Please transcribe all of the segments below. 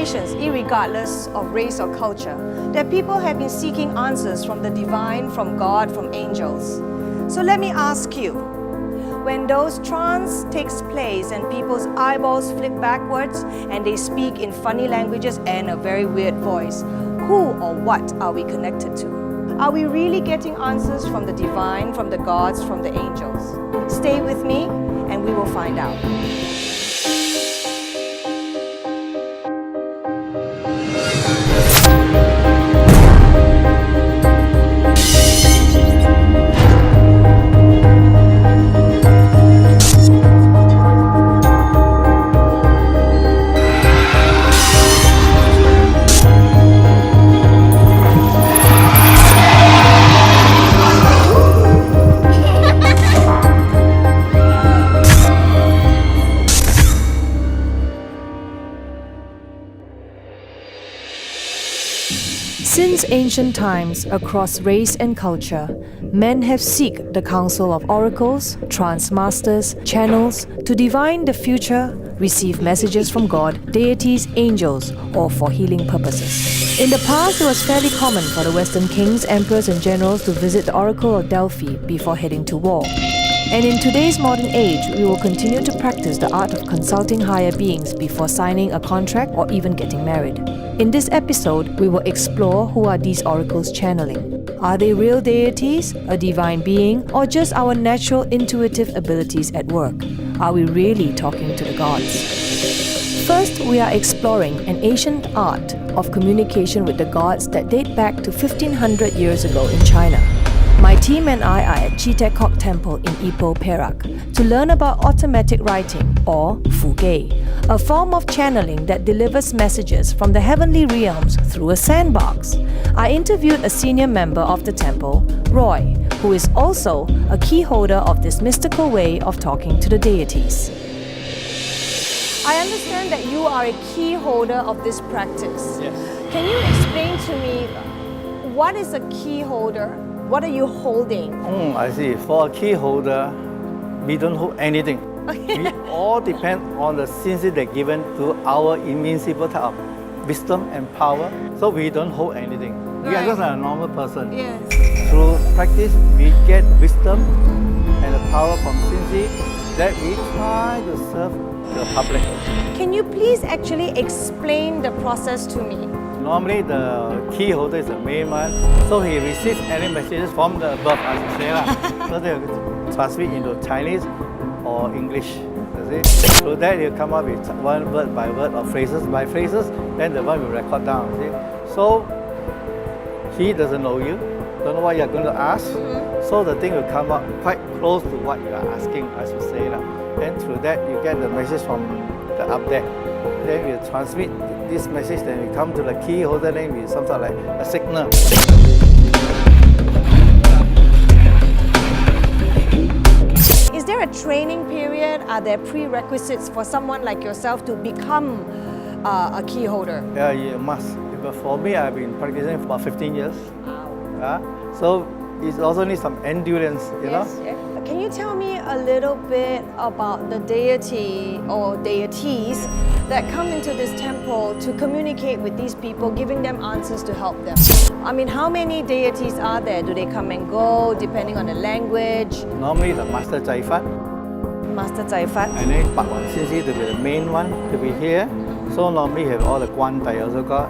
generations, irregardless of race or culture, that people have been seeking answers from the divine, from God, from angels. So let me ask you, when those trance takes place and people's eyeballs flip backwards and they speak in funny languages and a very weird voice, who or what are we connected to? Are we really getting answers from the divine, from the gods, from the angels? Stay with me and we will find out. Since ancient times, across race and culture, men have sought the counsel of oracles, trance masters, channels to divine the future, receive messages from God, deities, angels, or for healing purposes. In the past, it was fairly common for the Western kings, emperors, and generals to visit the Oracle of Delphi before heading to war. And in today's modern age, we will continue to practice the art of consulting higher beings before signing a contract or even getting married. In this episode, we will explore who are these oracles channeling. Are they real deities, a divine being, or just our natural intuitive abilities at work? Are we really talking to the gods? First, we are exploring an ancient art of communication with the gods that date back to 1500 years ago in China. My team and I are at Chitekok Temple in Ipoh, Perak, to learn about automatic writing, or fugei, a form of channeling that delivers messages from the heavenly realms through a sandbox. I interviewed a senior member of the temple, Roy, who is also a key holder of this mystical way of talking to the deities. I understand that you are a key holder of this practice. Yes. Can you explain to me what is a key holder? What are you holding? I see. For a key holder, we don't hold anything. We all depend on the sincerity given to our invincible type of wisdom and power. So we don't hold anything. We are just a normal person. Yes. Through practice, we get wisdom and the power from sincerity that we try to serve the public. Can you please actually explain the process to me? Normally, the key holder is the main one, so he receives any messages from the above, as you say. So they will transmit into Chinese or English. You see? So that he'll come up with one word by word or phrases by phrases, then the one will record down. See? So he doesn't know you, don't know what you're going to ask, so the thing will come up quite close to what you are asking, as you say. Then through that, you get the message from the up there. Then we'll transmit this message, then we come to the key holder, then we some sort of like a signal. Is there a training period? Are there prerequisites for someone like yourself to become a key holder? Yeah, you must. But for me, I've been practicing for about 15 years. So it also needs some endurance, you know? Yes. Can you tell me a little bit about the deity or deities that come into this temple to communicate with these people, giving them answers to help them? I mean, how many deities are there? Do they come and go depending on the language? Normally the Master Zai Fat, Master Zai Fat. and then Pak Wan Xin Si to be the main one to be here. So normally you have all the Guan Dai also got,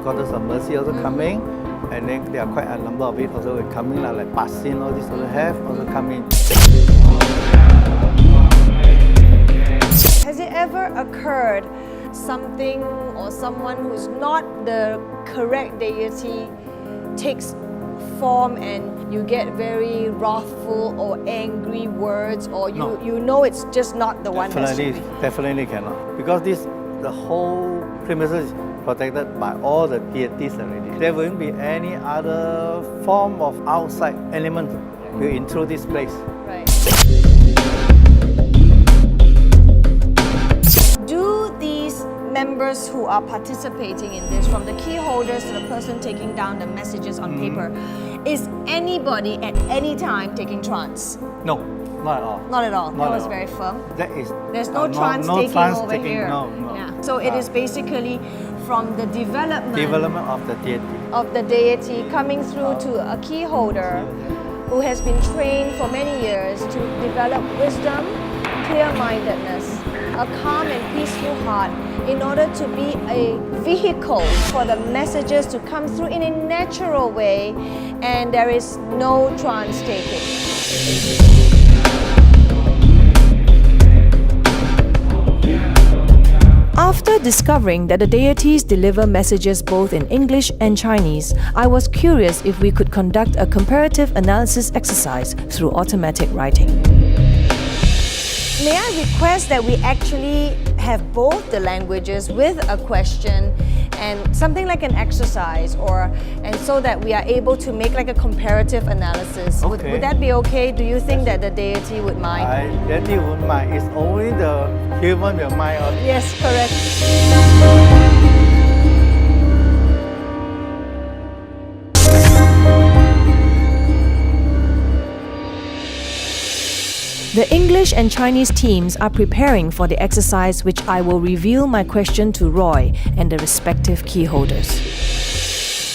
Goddess of Mercy also coming. And then there are quite a number of it also coming, like Pasin, all this also have also coming. Has it ever occurred something or someone who's not the correct deity takes form and you get very wrathful or angry words, or you know it's just not the one? Definitely cannot, because the whole premises is protected by all the deities already. There won't be any other form of outside element will intrude this place. Right. Do these members who are participating in this, from the key holders to the person taking down the messages on paper, is anybody at any time taking trance? No, not at all. Not at all. Not That at was all. very firm. There's no trance taking over here. No. Yeah. So it is basically from the development of the deity. of the deity coming through to a key holder who has been trained for many years to develop wisdom, clear-mindedness, a calm and peaceful heart in order to be a vehicle for the messages to come through in a natural way, and there is no trance taking. After discovering that the deities deliver messages both in English and Chinese, I was curious if we could conduct a comparative analysis exercise through automatic writing. May I request that we actually have both the languages with a question and something like an exercise, and so that we are able to make like a comparative analysis. Okay. Would that be okay? Do you think that the deity would mind? Deity won't mind. It's only the human will mind. Yes, correct. The English and Chinese teams are preparing for the exercise, which I will reveal my question to Roy and the respective key holders.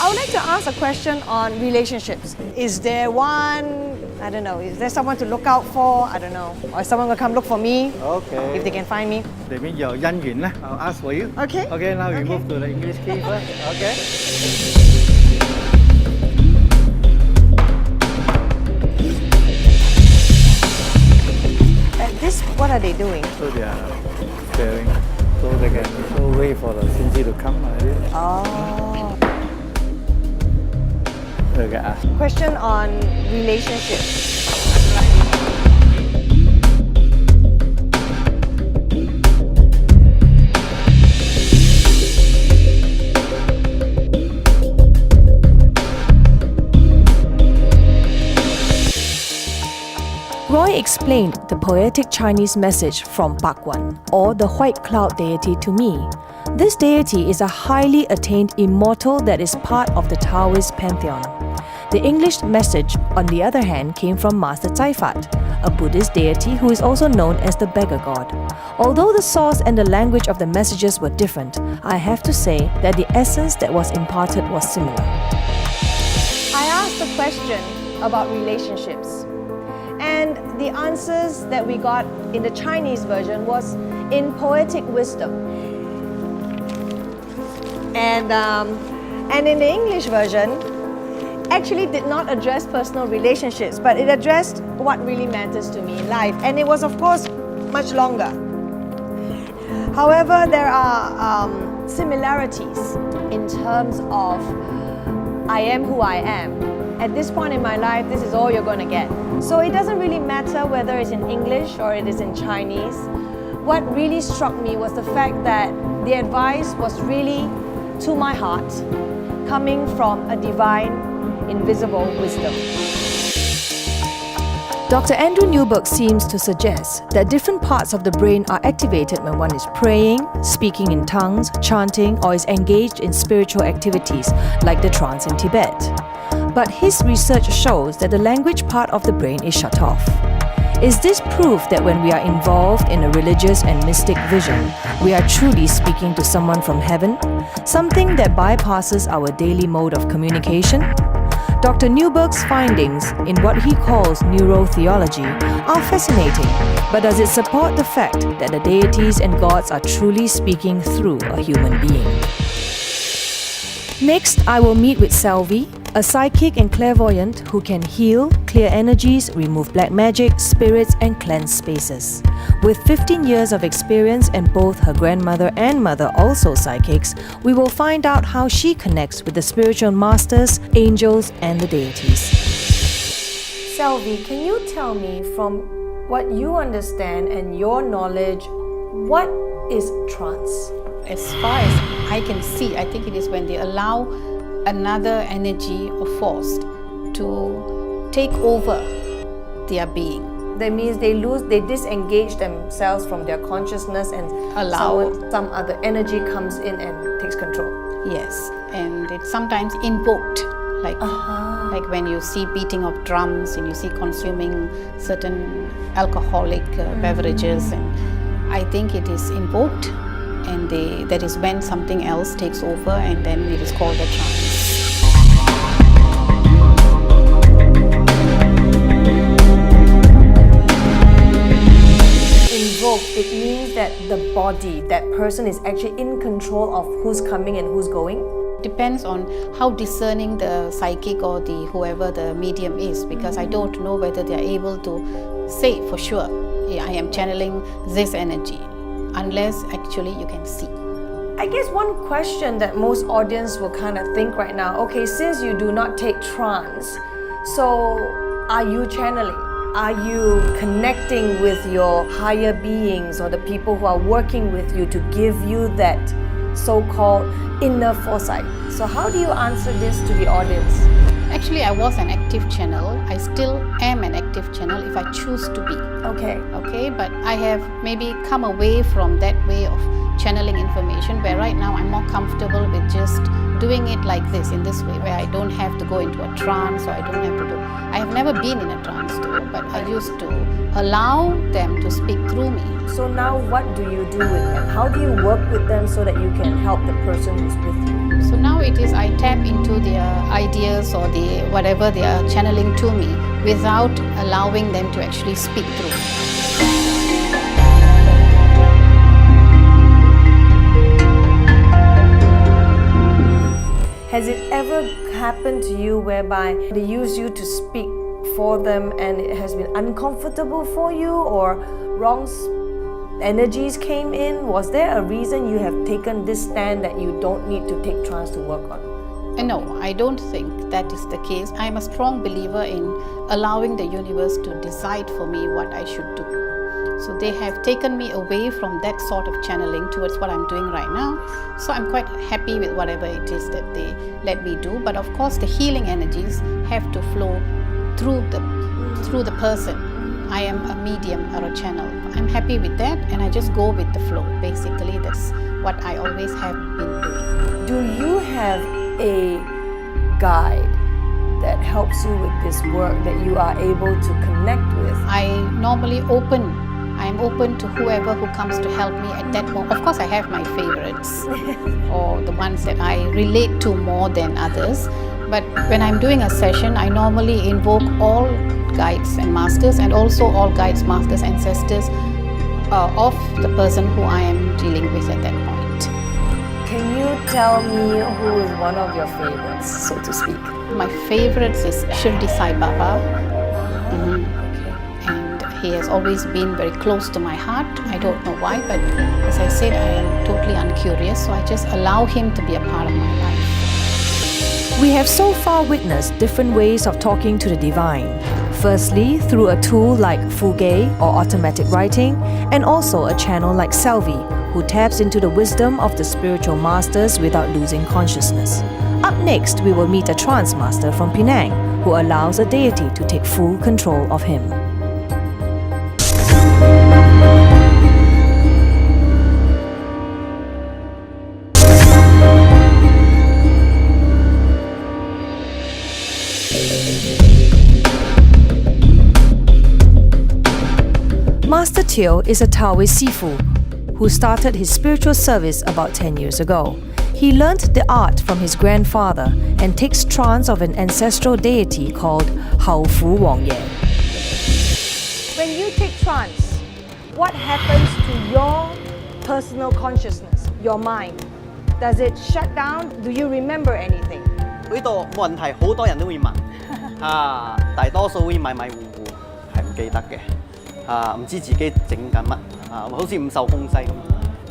I would like to ask a question on relationships. Is there one, I don't know, is there someone to look out for? I don't know. Or is someone going to come look for me? Okay. If they can find me? That means your nhân duyên. I'll ask for you. Okay. Okay, now we move to the English key first. Okay. What are they doing? So they are clearing, so they can wait for the Shinji to come. Oh. Okay, ask. Question on relationships. Roy explained the poetic Chinese message from Bakwan, or the white cloud deity, to me. This deity is a highly attained immortal that is part of the Taoist pantheon. The English message, on the other hand, came from Master Caifat, a Buddhist deity who is also known as the beggar god. Although the source and the language of the messages were different, I have to say that the essence that was imparted was similar. I asked a question about relationships. And the answers that we got in the Chinese version was in poetic wisdom. And in the English version, actually did not address personal relationships, but it addressed what really matters to me in life. And it was, of course, much longer. However, there are similarities in terms of I am who I am. At this point in my life, this is all you're going to get. So it doesn't really matter whether it's in English or it is in Chinese. What really struck me was the fact that the advice was really to my heart, coming from a divine, invisible wisdom. Dr. Andrew Newberg seems to suggest that different parts of the brain are activated when one is praying, speaking in tongues, chanting, or is engaged in spiritual activities like the trance in Tibet. But his research shows that the language part of the brain is shut off. Is this proof that when we are involved in a religious and mystic vision, we are truly speaking to someone from heaven, something that bypasses our daily mode of communication? Dr. Newberg's findings in what he calls neurotheology are fascinating, but does it support the fact that the deities and gods are truly speaking through a human being? Next, I will meet with Selvi, a psychic and clairvoyant who can heal, clear energies, remove black magic, spirits, and cleanse spaces. With 15 years of experience and both her grandmother and mother also psychics, we will find out how she connects with the spiritual masters, angels, and the deities. Selvi, can you tell me, from what you understand and your knowledge, what is trance? As far as I can see, I think it is when they allow another energy or force to take over their being. That means they disengage themselves from their consciousness and some other energy comes in and takes control. Yes, and it's sometimes invoked, like when you see beating of drums and you see consuming certain alcoholic beverages, and I think it is invoked and that is when something else takes over, and then it is called a trance. Invoke, it means that the body, that person is actually in control of who's coming and who's going. Depends on how discerning the psychic or the whoever the medium is, because I don't know whether they are able to say for sure, yeah, I am channeling this energy, unless actually you can see. I guess one question that most audience will kind of think right now, okay, since you do not take trance, so are you channeling? Are you connecting with your higher beings or the people who are working with you to give you that so-called inner foresight? So how do you answer this to the audience? Actually, I was an active channel. I still am an active channel if I choose to be. Okay, but I have maybe come away from that way of channeling information, where right now I'm more comfortable with just doing it like this, in this way, where I don't have to go into a trance, or I don't have to do. I have never been in a trance though, but I used to allow them to speak through me. So now what do you do with them? How do you work with them so that you can help the person who's with you? So now it is I tap into their ideas or the whatever they are channeling to me without allowing them to actually speak through me. Has it ever happened to you whereby they use you to speak for them and it has been uncomfortable for you, or wrong energies came in? Was there a reason you have taken this stand that you don't need to take trance to work on? No, I don't think that is the case. I am a strong believer in allowing the universe to decide for me what I should do. So they have taken me away from that sort of channeling towards what I'm doing right now. So I'm quite happy with whatever it is that they let me do. But of course, the healing energies have to flow through the person. I am a medium or a channel. I'm happy with that, and I just go with the flow. Basically, that's what I always have been doing. Do you have a guide that helps you with this work that you are able to connect with? I normally I'm open to whoever who comes to help me at that moment. Of course, I have my favorites or the ones that I relate to more than others. But when I'm doing a session, I normally invoke all guides and masters, and also all guides, masters, ancestors of the person who I am dealing with at that point. Can you tell me who is one of your favorites, so to speak? My favorites is Shirdi Sai Baba. And he has always been very close to my heart. I don't know why, but as I said, I am totally uncurious, so I just allow him to be a part of my life. We have so far witnessed different ways of talking to the divine. Firstly, through a tool like Fugue or automatic writing, and also a channel like Selvi, who taps into the wisdom of the spiritual masters without losing consciousness. Up next, we will meet a trance master from Penang, who allows a deity to take full control of him. Master Teo is a Taoist Sifu who started his spiritual service about 10 years ago. He learnt the art from his grandfather and takes trance of an ancestral deity called Hao Fu Wong Ye. When you take trance, what happens to your personal consciousness, your mind? Does it shut down? Do you remember anything? 呢度冇問題，好多人都會問大多數會迷迷糊糊，係唔記得嘅唔知自己整緊乜好似唔受控制咁。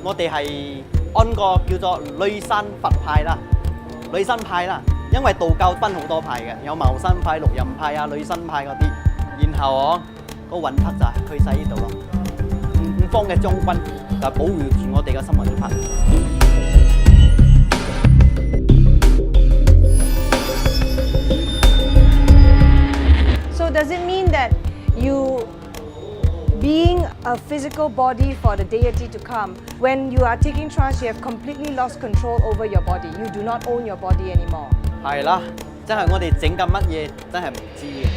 我哋係按個叫做女山佛派啦，女山派啦，因為道教分好多派嘅，有茅山派、六壬派女山派嗰啲，然後個魂魄就係去晒呢度咯。五方嘅將軍就保護住我哋嘅心魂魄。So does it mean that you, being a physical body for the deity to come, when you are taking trance, you have completely lost control over your body. You do not own your body anymore. 係啦，真係我哋整緊乜嘢，真係唔知嘅。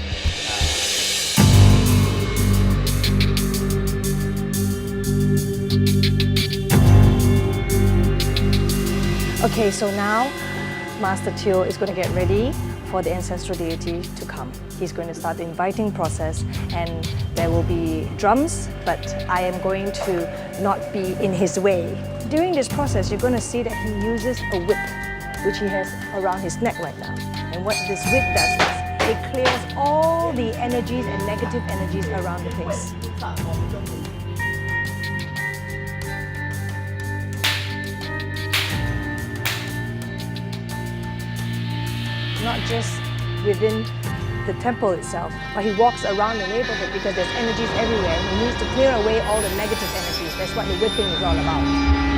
Okay, so now Master Teo is going to get ready for the ancestral deity to come. He's going to start the inviting process, and there will be drums, but I am going to not be in his way. During this process, you're going to see that he uses a whip, which he has around his neck right now. And what this whip does is it clears all the energies and negative energies around the place. Not just within the temple itself, but he walks around the neighborhood because there's energies everywhere and he needs to clear away all the negative energies. That's what the whipping is all about.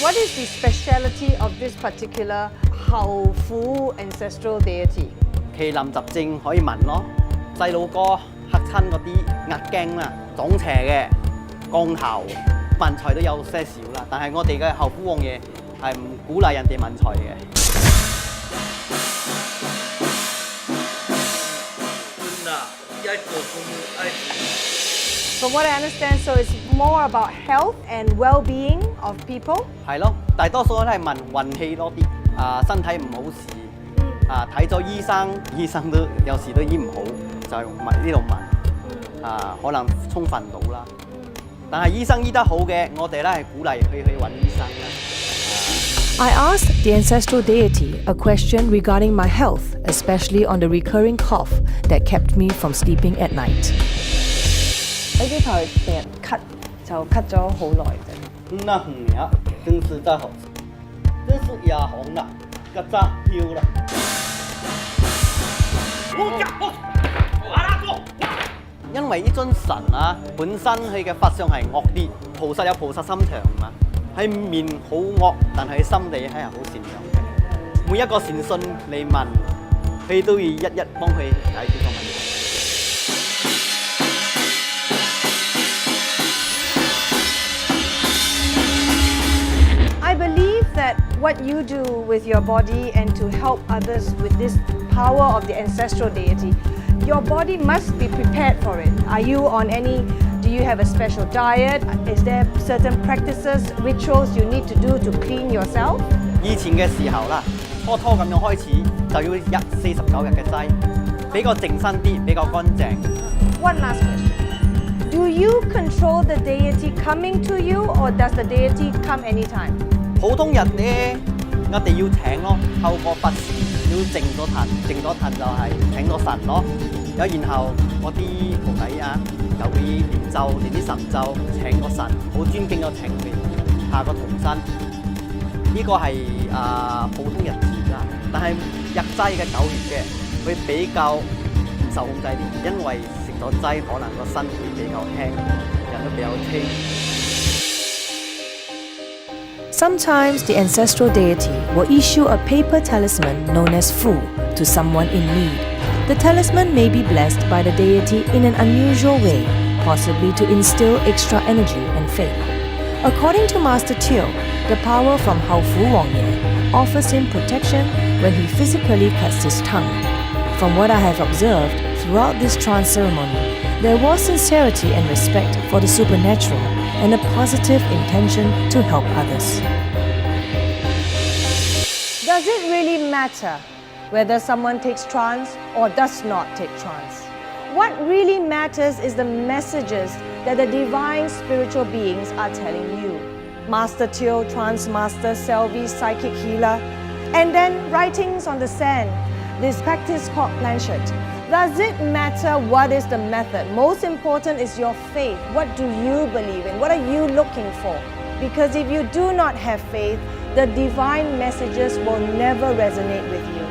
What is the speciality of this particular Hao Fu ancestral deity? 麒麟執政可以聞咯，細路哥嚇親嗰啲壓驚啦、撞邪嘅、降頭、問財都有些少啦。但係我哋嘅後夫王爺係唔鼓勵人哋問財嘅。From what I understand, so it's more about health and well-being of people. 係咯，大多數都係問運氣多啲，身體唔好時，睇咗醫生，醫生都有時都醫唔好，就問呢度問，可能充分到啦。但係醫生醫得好嘅，我哋咧係鼓勵佢去揾醫生啦。I asked the ancestral deity a question regarding my health, especially on the recurring cough that kept me from sleeping at night. 呢啲頭成日咳，就咳咗好耐啫。那呀，真是太好，真是牙紅啦，個渣漂啦。因為呢尊神本身佢嘅法相係惡啲，菩薩有菩薩心腸嘛，喺面好惡，但係心地係好善良嘅。每一個善信嚟問，佢都要一一幫佢解決個問題。I believe that what you do with your body and to help others with this power of the ancestral deity, your body must be prepared for it. Are you on do you have a special diet? Is there certain practices, rituals you need to do to clean yourself? 以前嘅時候啦，初咁樣開始就要49日嘅齋，比較靜身啲，比較乾淨。One last question. Do you control the deity coming to you or does the deity come anytime? 普通人咧，我哋要請咯，透過佛事要靜咗壇就係請咗神咯。然後嗰啲徒弟就會練咒，練啲神咒，請個神，好尊敬咁請佢下個童身。呢個係普通日子啦，但係日齋嘅9月嘅，會比較唔受控制啲，因為食咗齋可能個身會比較輕，人都比較輕。Sometimes the ancestral deity will issue a paper talisman known as Fu to someone in need. The talisman may be blessed by the deity in an unusual way, possibly to instill extra energy and faith. According to Master Teo, the power from Hao Fu Wang Ye offers him protection when he physically cuts his tongue. From what I have observed throughout this trance ceremony, there was sincerity and respect for the supernatural and a positive intention to help others. Does it really matter whether someone takes trance or does not take trance? What really matters is the messages that the divine spiritual beings are telling you. Master Teo, Trance Master, Selvi, Psychic Healer, and then writings on the sand, this practice called planchette. Does it matter what is the method? Most important is your faith. What do you believe in? What are you looking for? Because if you do not have faith, the divine messages will never resonate with you.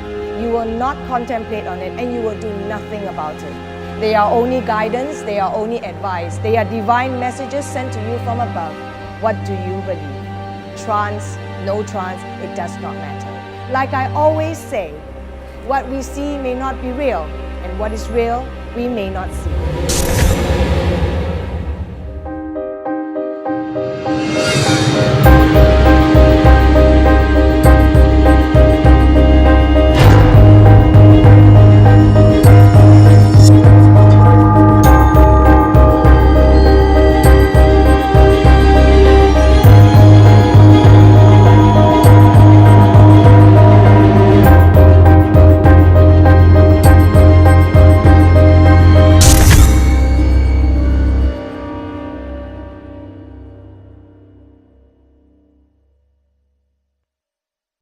you will not contemplate on it, and you will do nothing about it. They are only guidance, they are only advice. They are divine messages sent to you from above. What do you believe? Trance, no trance, it does not matter. Like I always say, what we see may not be real, and what is real, we may not see.